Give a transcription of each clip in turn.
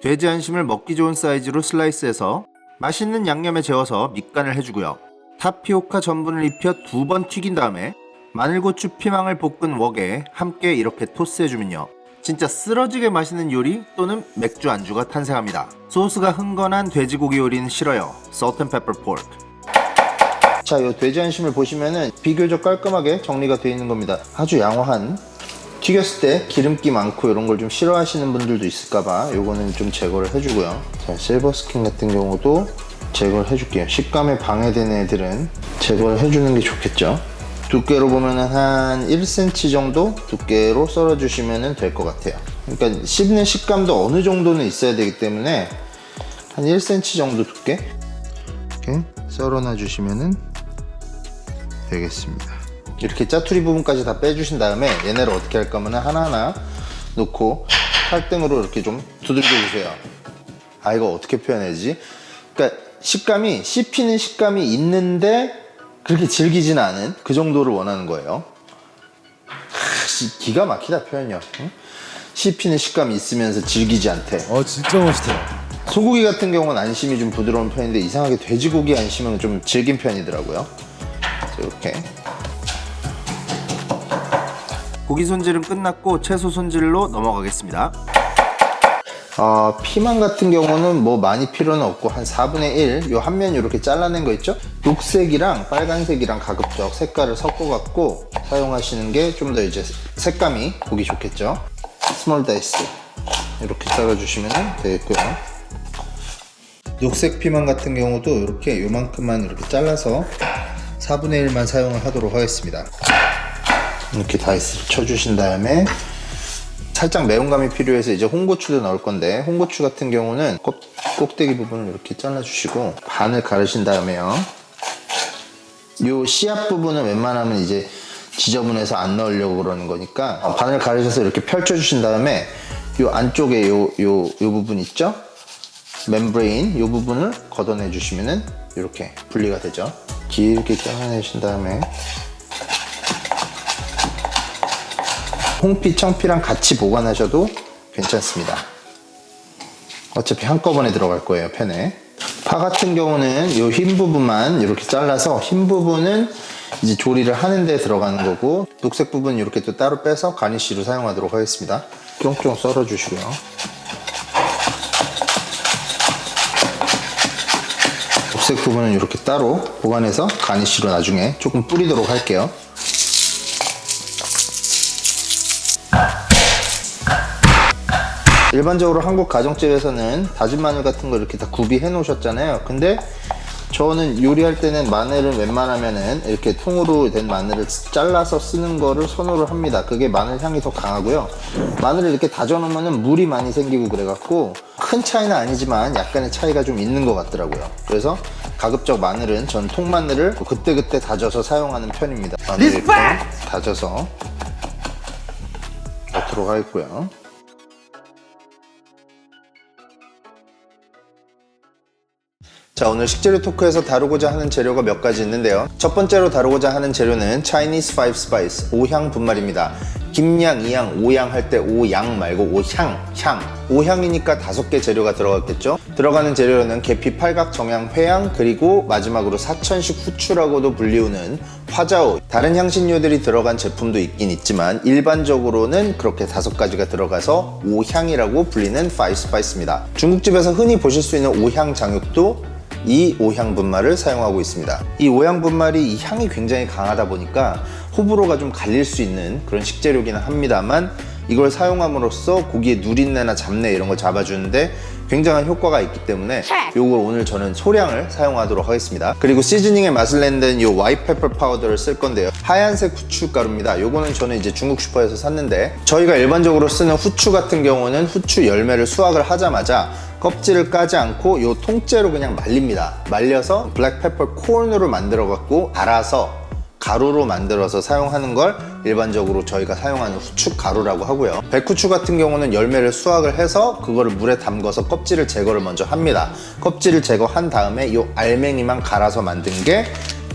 돼지 안심을 먹기 좋은 사이즈로 슬라이스해서 맛있는 양념에 재워서 밑간을 해주고요. 타피오카 전분을 입혀 2번 튀긴 다음에 마늘고추 피망을 볶은 웍에 함께 이렇게 토스해주면요, 진짜 쓰러지게 맛있는 요리 또는 맥주 안주가 탄생합니다. 소스가 흥건한 돼지고기 요리는 싫어요. Salt and Pepper Pork. 자, 요 돼지 안심을 보시면은 비교적 깔끔하게 정리가 되어 있는 겁니다. 아주 양호한, 튀겼을 때 기름기 많고 이런 걸 좀 싫어하시는 분들도 있을까봐 요거는 좀 제거를 해주고요. 자, 실버스킨 같은 경우도 제거를 해줄게요. 식감에 방해되는 애들은 제거를 해주는 게 좋겠죠. 두께로 보면은 한 1cm 정도 두께로 썰어 주시면 될 것 같아요. 그러니까 씹는 식감도 어느 정도는 있어야 되기 때문에 한 1cm 정도 두께 이렇게 썰어 놔 주시면 되겠습니다. 이렇게 짜투리 부분까지 다 빼주신 다음에 얘네를 어떻게 할 거면 하나하나 놓고 칼등으로 이렇게 좀 두들겨 주세요. 아, 이거 어떻게 표현해야지? 그러니까 식감이 씹히는 식감이 있는데 그렇게 질기진 않은 그 정도를 원하는 거예요. 기가 막히다, 표현이요. 응? 씹히는 식감이 있으면서 질기지 않대. 진짜 멋있다. 소고기 같은 경우는 안심이 좀 부드러운 편인데 이상하게 돼지고기 안심은 좀 질긴 편이더라고요. 이렇게 고기 손질은 끝났고 채소 손질로 넘어가겠습니다. 피망 같은 경우는 뭐 많이 필요는 없고 한 4분의 1, 요 한 면 이렇게 잘라낸 거 있죠? 녹색이랑 빨간색이랑 가급적 색깔을 섞어 갖고 사용하시는 게 좀 더 이제 색감이 보기 좋겠죠? 스몰 다이스 이렇게 잘라 주시면 되겠고요. 녹색 피망 같은 경우도 이렇게 요만큼만 이렇게 잘라서 4분의 1만 사용을 하도록 하겠습니다. 이렇게 다이스를 쳐주신 다음에 살짝 매운감이 필요해서 이제 홍고추도 넣을 건데, 홍고추 같은 경우는 꼭대기 부분을 이렇게 잘라주시고 반을 가르신 다음에요, 요 씨앗 부분은 웬만하면 이제 지저분해서 안 넣으려고 그러는 거니까 반을 가르셔서 이렇게 펼쳐주신 다음에 요 안쪽에 요 부분 있죠? 멤브레인 요 부분을 걷어내 주시면은 이렇게 분리가 되죠. 길게 잘라내신 다음에 홍피, 청피랑 같이 보관하셔도 괜찮습니다. 어차피 한꺼번에 들어갈 거예요, 팬에. 파 같은 경우는 이 흰 부분만 이렇게 잘라서 흰 부분은 이제 조리를 하는 데 들어가는 거고, 녹색 부분 이렇게 또 따로 빼서 가니쉬로 사용하도록 하겠습니다. 쫑쫑 썰어 주시고요. 녹색 부분은 이렇게 따로 보관해서 가니쉬로 나중에 조금 뿌리도록 할게요. 일반적으로 한국 가정집에서는 다진 마늘 같은 거 이렇게 다 구비해 놓으셨잖아요. 근데 저는 요리할 때는 마늘은 웬만하면은 이렇게 통으로 된 마늘을 잘라서 쓰는 거를 선호를 합니다. 그게 마늘 향이 더 강하고요. 마늘을 이렇게 다져 놓으면은 물이 많이 생기고 그래갖고 큰 차이는 아니지만 약간의 차이가 좀 있는 것 같더라고요. 그래서 가급적 마늘은 전 통마늘을 그때그때 다져서 사용하는 편입니다. 마늘 이렇게 다져서 넣도록 하겠고요. 자, 오늘 식재료 토크에서 다루고자 하는 재료가 몇 가지 있는데요. 첫 번째로 다루고자 하는 재료는 Chinese 5 Spice, 5향 분말입니다. 김양, 이양, 오양 할 때 오양 말고 오향, 향. 오향이니까 5개 재료가 들어갔겠죠? 들어가는 재료는 계피, 팔각, 정향, 회향, 그리고 마지막으로 사천식 후추라고도 불리우는 화자오. 다른 향신료들이 들어간 제품도 있긴 있지만 일반적으로는 그렇게 5가지가 들어가서 오향이라고 불리는 5 Spice입니다. 중국집에서 흔히 보실 수 있는 오향 장육도 이 오향 분말을 사용하고 있습니다. 이 오향 분말이 이 향이 굉장히 강하다 보니까 호불호가 좀 갈릴 수 있는 그런 식재료기는 합니다만, 이걸 사용함으로써 고기의 누린내나 잡내 이런 걸 잡아주는데 굉장한 효과가 있기 때문에 이걸 오늘 저는 소량을 사용하도록 하겠습니다. 그리고 시즈닝의 맛을 낸 데는 이 화이트 페퍼 파우더를 쓸 건데요. 하얀색 후춧가루입니다. 요거는 저는 이제 중국 슈퍼에서 샀는데, 저희가 일반적으로 쓰는 후추 같은 경우는 후추 열매를 수확을 하자마자 껍질을 까지 않고 요 통째로 그냥 말립니다. 말려서 블랙 페퍼 콘으로 만들어 갖고 갈아서 가루로 만들어서 사용하는 걸 일반적으로 저희가 사용하는 후추 가루라고 하고요. 백후추 같은 경우는 열매를 수확을 해서 그거를 물에 담궈서 껍질을 제거를 먼저 합니다. 껍질을 제거한 다음에 요 알맹이만 갈아서 만든 게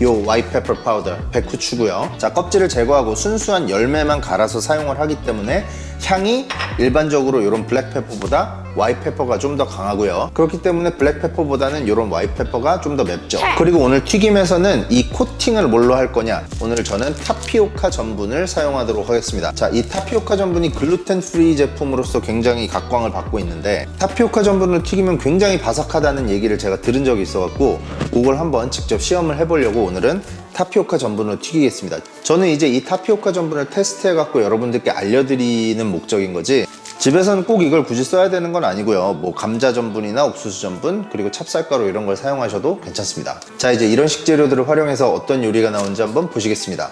요 화이트 페퍼 파우더, 백후추고요. 자, 껍질을 제거하고 순수한 열매만 갈아서 사용을 하기 때문에 향이 일반적으로 이런 블랙 페퍼보다 와이트페퍼가 좀 더 강하고요. 그렇기 때문에 블랙페퍼보다는 이런 와이트페퍼가 좀 더 맵죠. 그리고 오늘 튀김에서는 이 코팅을 뭘로 할 거냐, 오늘 저는 타피오카 전분을 사용하도록 하겠습니다. 자, 이 타피오카 전분이 글루텐 프리 제품으로서 굉장히 각광을 받고 있는데, 타피오카 전분을 튀기면 굉장히 바삭하다는 얘기를 제가 들은 적이 있어갖고 그걸 한번 직접 시험을 해보려고 오늘은 타피오카 전분을 튀기겠습니다. 저는 이제 이 타피오카 전분을 테스트해갖고 여러분들께 알려드리는 목적인 거지, 집에서는 꼭 이걸 굳이 써야 되는 건 아니고요. 뭐 감자 전분이나 옥수수 전분, 그리고 찹쌀가루 이런 걸 사용하셔도 괜찮습니다. 자, 이제 이런 식재료들을 활용해서 어떤 요리가 나오는지 한번 보시겠습니다.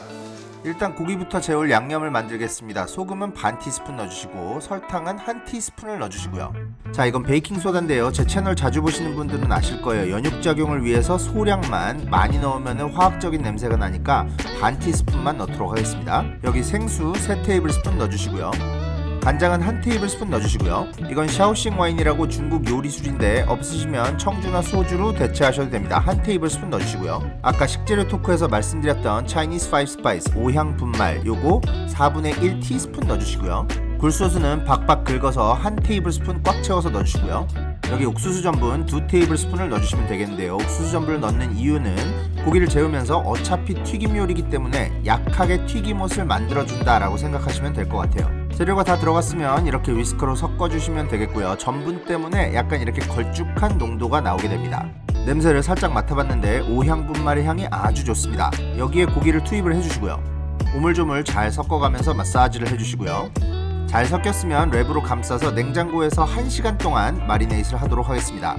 일단 고기부터 재울 양념을 만들겠습니다. 소금은 반 티스푼 넣어주시고 설탕은 한 티스푼을 넣어주시고요. 자, 이건 베이킹소다인데요. 제 채널 자주 보시는 분들은 아실 거예요. 연육작용을 위해서 소량만, 많이 넣으면 화학적인 냄새가 나니까 반 티스푼만 넣도록 하겠습니다. 여기 생수 3테이블스푼 넣어주시고요. 간장은 1테이블스푼 넣어주시고요. 이건 샤오싱 와인이라고 중국 요리술인데 없으시면 청주나 소주로 대체하셔도 됩니다. 1테이블스푼 넣어주시고요. 아까 식재료 토크에서 말씀드렸던 차이니스 5 스파이스 5향 분말, 요거 4분의 1 티스푼 넣어주시고요. 굴소스는 박박 긁어서 1테이블스푼 꽉 채워서 넣어주시고요. 여기 옥수수 전분 2테이블스푼을 넣어주시면 되겠는데요. 옥수수 전분을 넣는 이유는 고기를 재우면서 어차피 튀김 요리이기 때문에 약하게 튀김옷을 만들어준다 라고 생각하시면 될 것 같아요. 재료가 다 들어갔으면 이렇게 위스커로 섞어주시면 되겠고요. 전분 때문에 약간 이렇게 걸쭉한 농도가 나오게 됩니다. 냄새를 살짝 맡아봤는데 5향 분말의 향이 아주 좋습니다. 여기에 고기를 투입을 해주시고요. 오물조물 잘 섞어가면서 마사지를 해주시고요. 잘 섞였으면 랩으로 감싸서 냉장고에서 1시간 동안 마리네이트를 하도록 하겠습니다.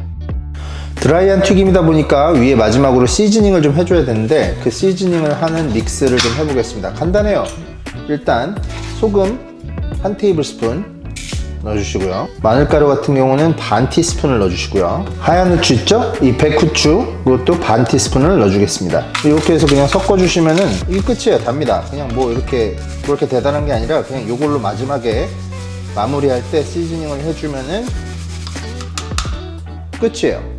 드라이한 튀김이다 보니까 위에 마지막으로 시즈닝을 좀 해줘야 되는데, 그 시즈닝을 하는 믹스를 좀 해보겠습니다. 간단해요. 일단 소금 1테이블스푼 넣어주시고요. 마늘가루 같은 경우는 반 티스푼을 넣어주시고요. 하얀 후추 있죠? 이 백후추, 그것도 반 티스푼을 넣어주겠습니다. 이렇게 해서 그냥 섞어주시면은 이게 끝이에요. 답니다. 그냥 뭐 이렇게 그렇게 대단한 게 아니라 그냥 이걸로 마지막에 마무리할 때 시즈닝을 해주면은 끝이에요.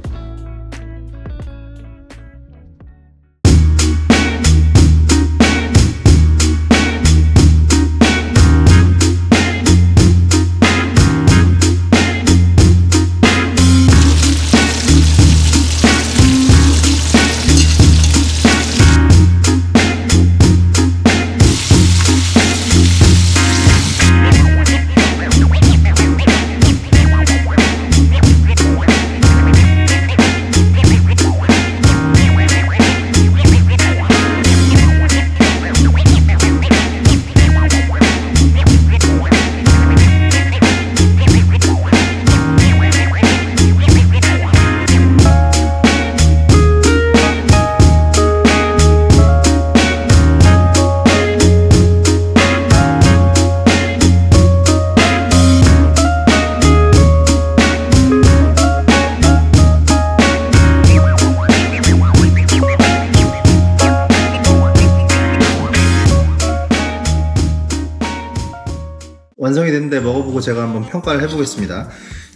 완성이 됐는데 먹어보고 제가 한번 평가를 해보겠습니다.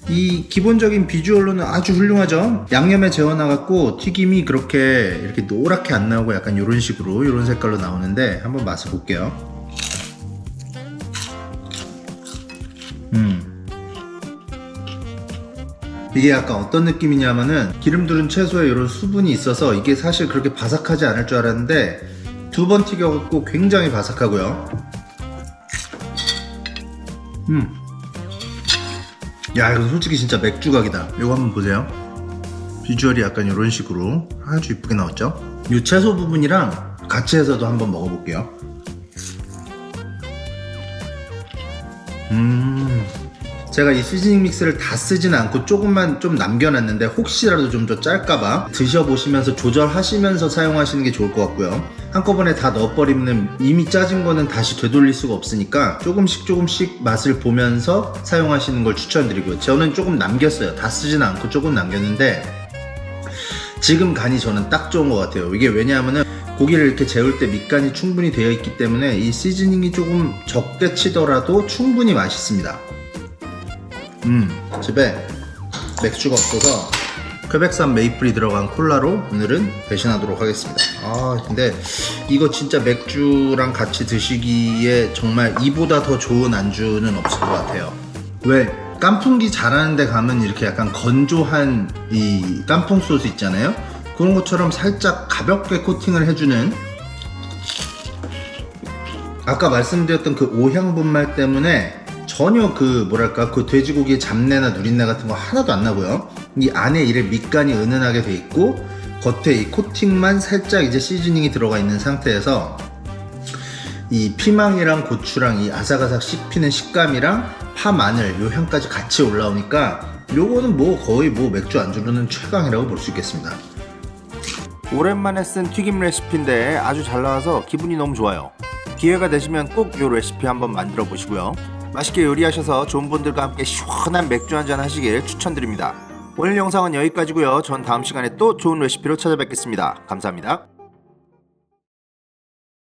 이 기본적인 비주얼로는 아주 훌륭하죠. 양념에 재워놔갖고 튀김이 그렇게 이렇게 노랗게 안 나오고 약간 이런 식으로, 이런 색깔로 나오는데 한번 맛을 볼게요. 이게 약간 어떤 느낌이냐면은 기름 두른 채소에 이런 수분이 있어서 이게 사실 그렇게 바삭하지 않을 줄 알았는데 2번 튀겨갖고 굉장히 바삭하고요. 야, 이거 솔직히 진짜 맥주각이다. 이거 한번 보세요. 비주얼이 약간 이런 식으로 아주 이쁘게 나왔죠? 이 채소 부분이랑 같이 해서도 한번 먹어볼게요. 제가 이 시즈닝 믹스를 다 쓰진 않고 조금만 좀 남겨놨는데 혹시라도 좀 더 짤까봐 드셔보시면서 조절하시면서 사용하시는 게 좋을 것 같고요. 한꺼번에 다 넣어버리면 이미 짜진 거는 다시 되돌릴 수가 없으니까 조금씩 맛을 보면서 사용하시는 걸 추천드리고요. 저는 조금 남겼어요. 다 쓰진 않고 조금 남겼는데 지금 간이 저는 딱 좋은 것 같아요. 이게 왜냐하면은 고기를 이렇게 재울 때 밑간이 충분히 되어 있기 때문에 이 시즈닝이 조금 적게 치더라도 충분히 맛있습니다. 집에 맥주가 없어서 퀘벡산 메이플이 들어간 콜라로 오늘은 대신하도록 하겠습니다. 근데 이거 진짜 맥주랑 같이 드시기에 정말 이보다 더 좋은 안주는 없을 것 같아요. 왜? 깐풍기 잘하는 데 가면 이렇게 약간 건조한 이 깐풍 소스 있잖아요. 그런 것처럼 살짝 가볍게 코팅을 해주는, 아까 말씀드렸던 그 오향 분말 때문에 전혀 그 뭐랄까 그 돼지고기의 잡내나 누린내 같은 거 하나도 안 나고요. 이 안에 이래 밑간이 은은하게 돼 있고 겉에 이 코팅만 살짝 이제 시즈닝이 들어가 있는 상태에서 이 피망이랑 고추랑 이 아삭아삭 씹히는 식감이랑 파, 마늘 요 향까지 같이 올라오니까 요거는 뭐 거의 뭐 맥주 안주로는 최강이라고 볼 수 있겠습니다. 오랜만에 쓴 튀김 레시피인데 아주 잘 나와서 기분이 너무 좋아요. 기회가 되시면 꼭 요 레시피 한번 만들어 보시고요. 맛있게 요리하셔서 좋은 분들과 함께 시원한 맥주 한잔 하시길 추천드립니다. 오늘 영상은 여기까지고요. 전 다음 시간에 또 좋은 레시피로 찾아뵙겠습니다. 감사합니다.